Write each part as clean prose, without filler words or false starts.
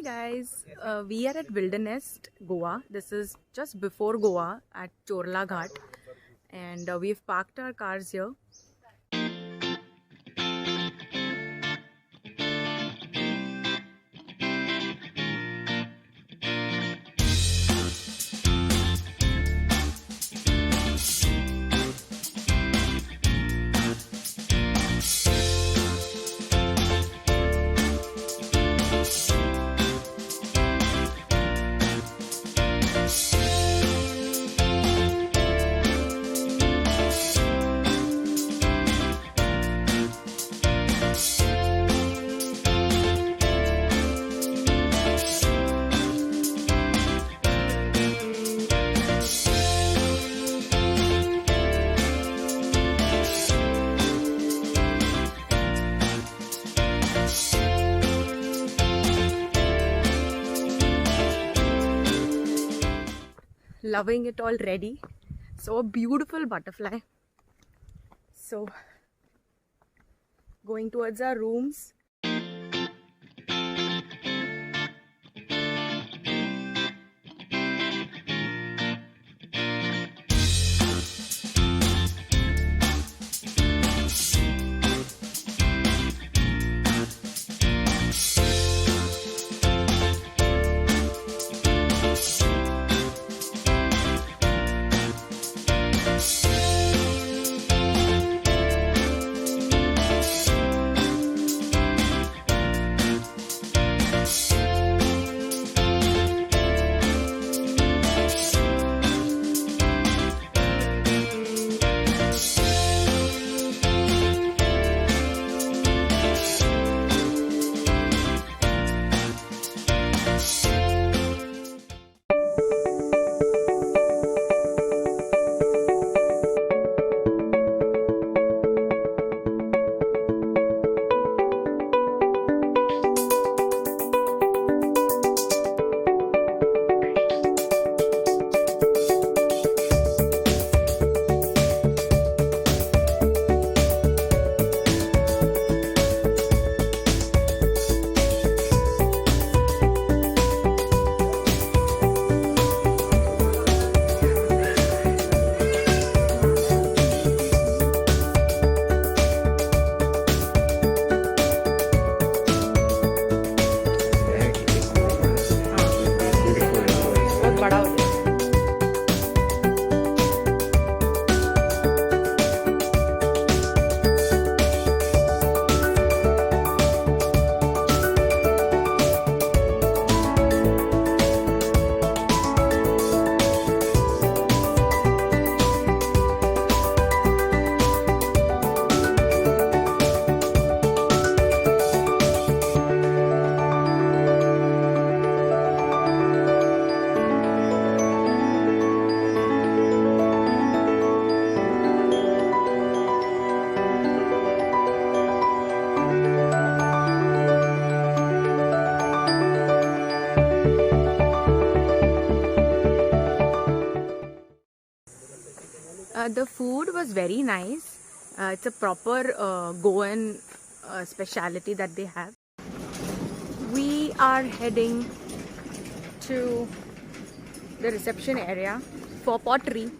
Hi guys, we are at Wilderness, Goa. This is just before Goa at Chorla Ghat, and we've parked our cars here. Loving it already. So a beautiful butterfly. So going towards our rooms. बड़ा होता है। The food was very nice. It's a proper Goan speciality that they have. We are heading to the reception area for Pottery.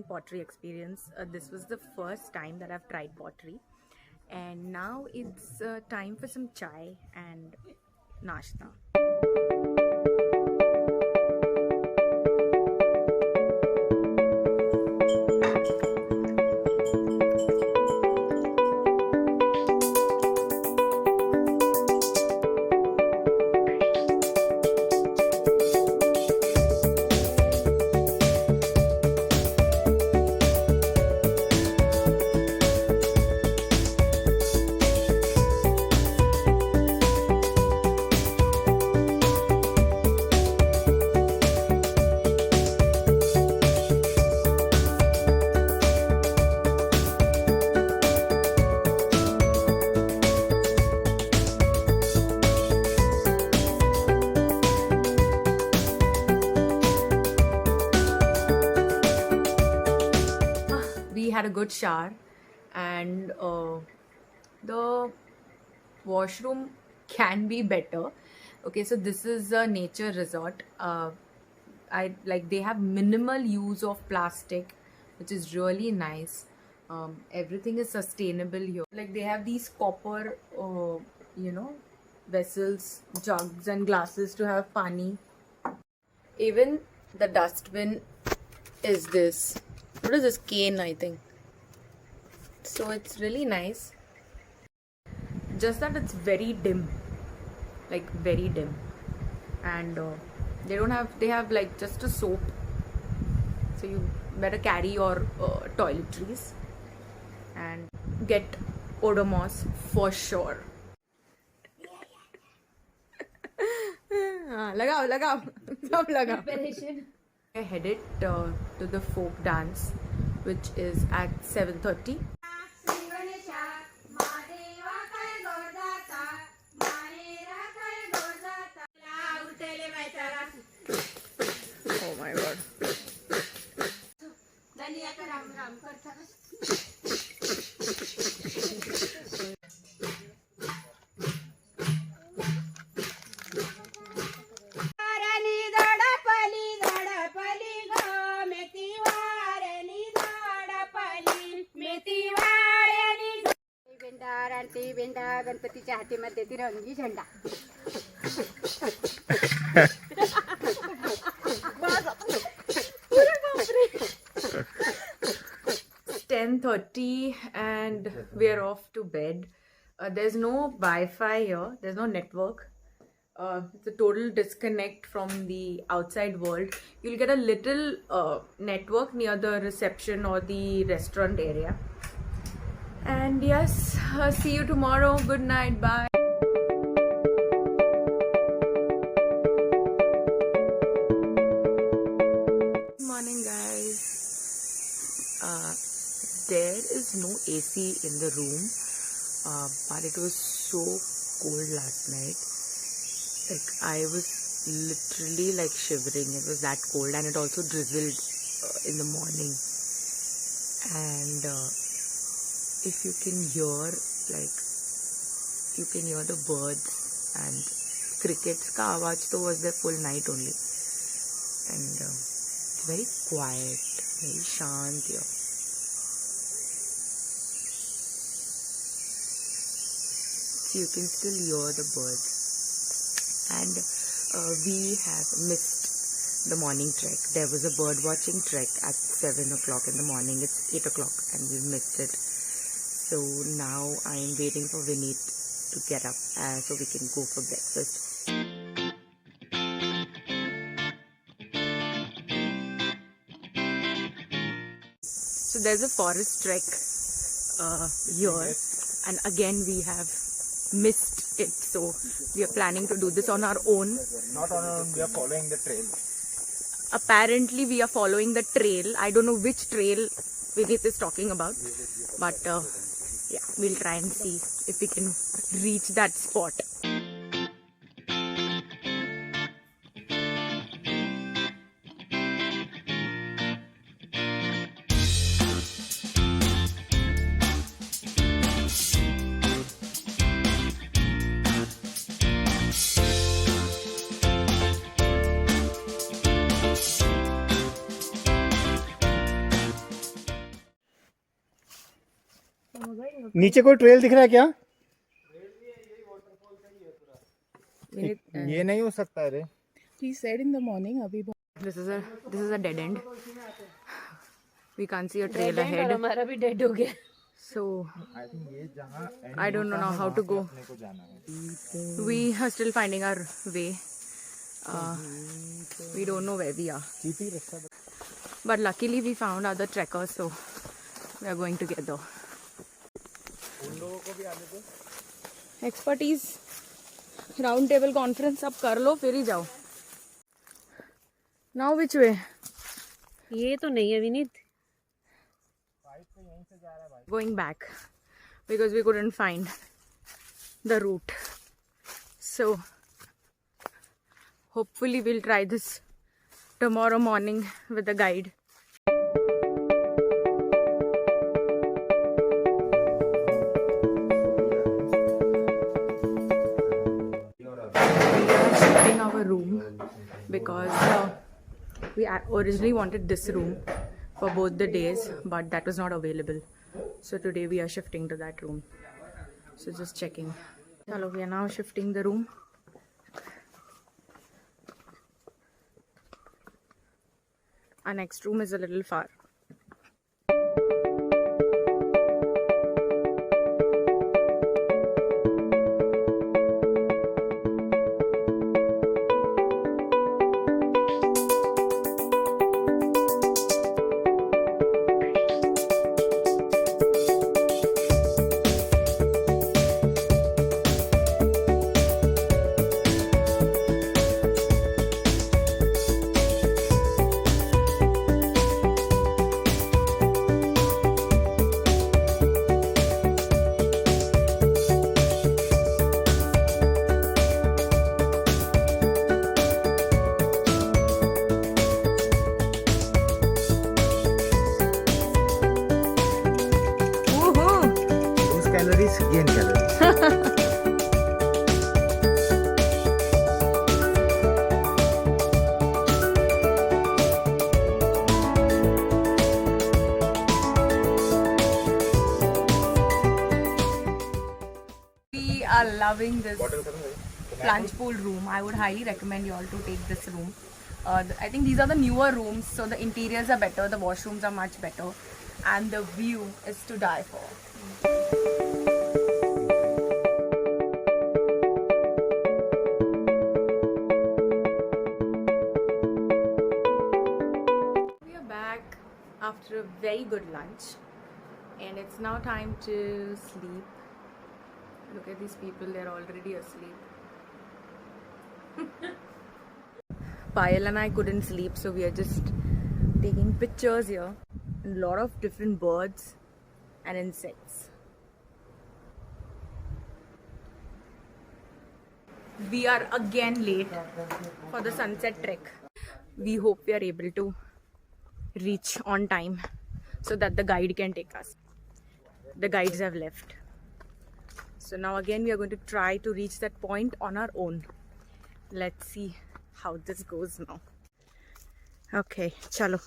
Pottery experience. This was the first time that I've tried pottery, and now it's time for some chai and nashta. good shower, and the washroom can be better. Okay, so this is a nature resort. They have minimal use of plastic, which is really nice. Everything is sustainable here. Like they have these copper, vessels, jugs and glasses to have pani. Even the dustbin is this. What is this? Cane, I think. So it's really nice. Just that it's very dim, like very dim, and they have like just a soap. So you better carry your toiletries and get Odomos for sure. Lagao, sab lagao. I headed to the folk dance, which is at 7:30. Oh my god. गणपतीच्या हातीमध्ये तिरंगी झेंडा. 10:30 and we're off to bed. There's no Wi-Fi here. There's no network. It's a total disconnect from the outside world. You'll get a little network near the reception or the restaurant area. And yes, see you tomorrow. Good night. Bye. Good morning, guys. There is no AC in the room, but it was so cold last night. Like I was literally like shivering. It was that cold, and it also drizzled in the morning. And if you can hear, like, you can hear the birds and crickets ka awaaz to was there full night only, and very quiet, very shant here. So you can still hear the birds, and we have missed the morning trek. There was a bird watching trek at 7 o'clock in the morning. It's 8 o'clock and we've missed it. So now I am waiting for Vineet to get up so we can go for breakfast. So there's a forest trek here, and again we have missed it. So we are planning to do this on our own. Not on our own, we are following the trail. Apparently we are following the trail. I don't know which trail Vineet is talking about, but yeah, we'll try and see if we can reach that spot. नीचे कोई trail दिख रहा है क्या? ये नहीं हो सकता है रे. He said in the morning अभी This is a dead end. We can't see a trail ahead. हमारा भी डेड हो गया. So I think ये जहाँ I don't know now how to go. We are still finding our way. We don't know where we are. But luckily we found other trekkers, so we are going together. Expertise, round table conference सब कर लो फिर ही जाओ. Now which way? ये तो नहीं है Vineet. Going back because we couldn't find the route. So hopefully we'll try this tomorrow morning with a guide. because we originally wanted this room for both the days, but that was not available. So today we are shifting to that room. So just checking. Hello, we are now shifting the room. Our next room is a little far. Calories, gain calories. We are loving this plunge pool room. I would highly recommend you all to take this room. I think these are the newer rooms, so the interiors are better, the washrooms are much better, and the view is to die for. After a very good lunch, and it's now time to sleep. Look at these people, they're already asleep. Payal and I couldn't sleep, so we are just taking pictures here. A lot of different birds and insects. We are again late for the sunset trek. We hope we are able to reach on time so that the guide can take us. The guides have left. So now again we are going to try to reach that point on our own. Let's see how this goes now. Okay, chalo.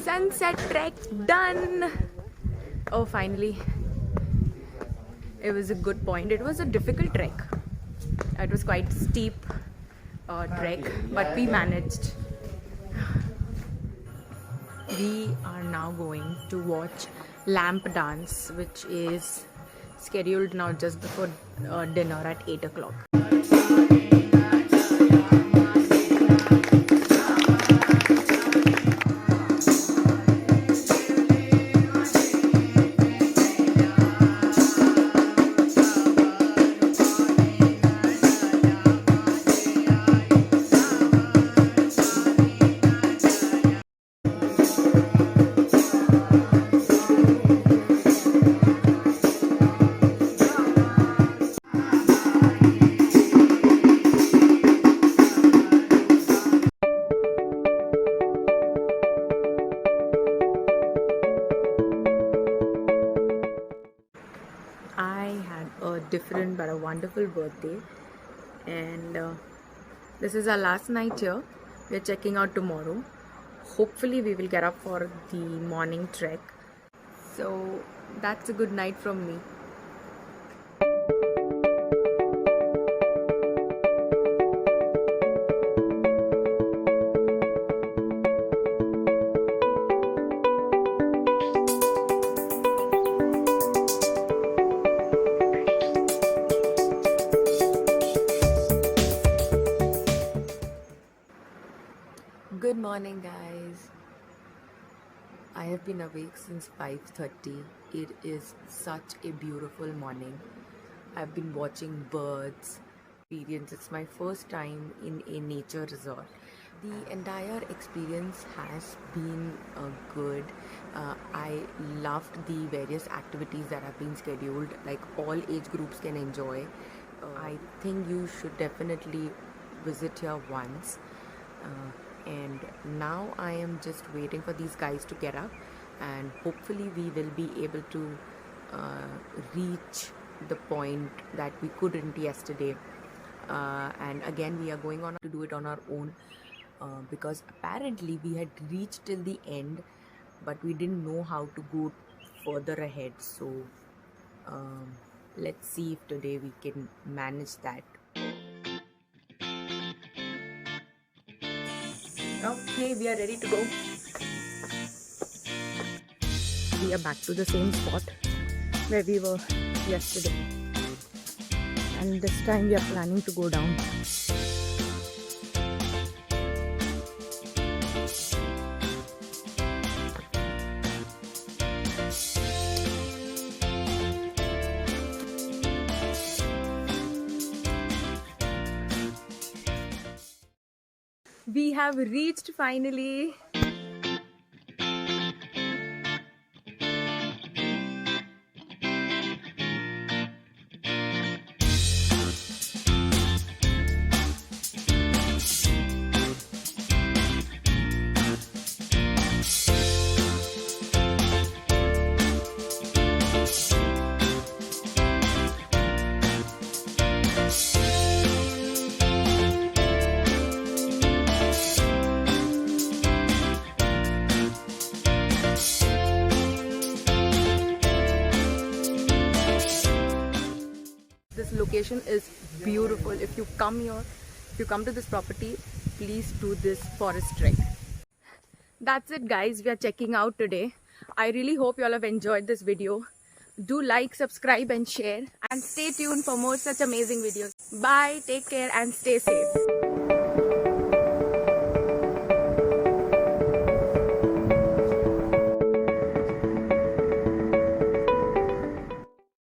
Sunset trek done. Oh, finally. It was a good point. It was a difficult trek. It was quite steep trek, but we managed. We are now going to watch lamp dance, which is scheduled now just before dinner at 8 o'clock. different but a wonderful birthday, and This is our last night here. We are checking out tomorrow. Hopefully we will get up for the morning trek. So that's a good night from me. Good morning, guys. I have been awake since 5:30. It is such a beautiful morning. I've been watching birds. It's my first time in a nature resort. The entire experience has been good. I loved the various activities that have been scheduled, like all age groups can enjoy. I think you should definitely visit here once. And now I am just waiting for these guys to get up, and hopefully we will be able to reach the point that we couldn't yesterday. And again we are going on to do it on our own, because apparently we had reached till the end, but we didn't know how to go further ahead. So let's see if today we can manage that. Okay, we are ready to go. We are back to the same spot where we were yesterday, and this time we are planning to go down. We have reached finally. This location is beautiful. If you come here, if you come to this property, please do this forest trek. That's it, guys. We are checking out today. I really hope you all have enjoyed this video. Do like, subscribe and share, and stay tuned for more such amazing videos. Bye, take care and stay safe.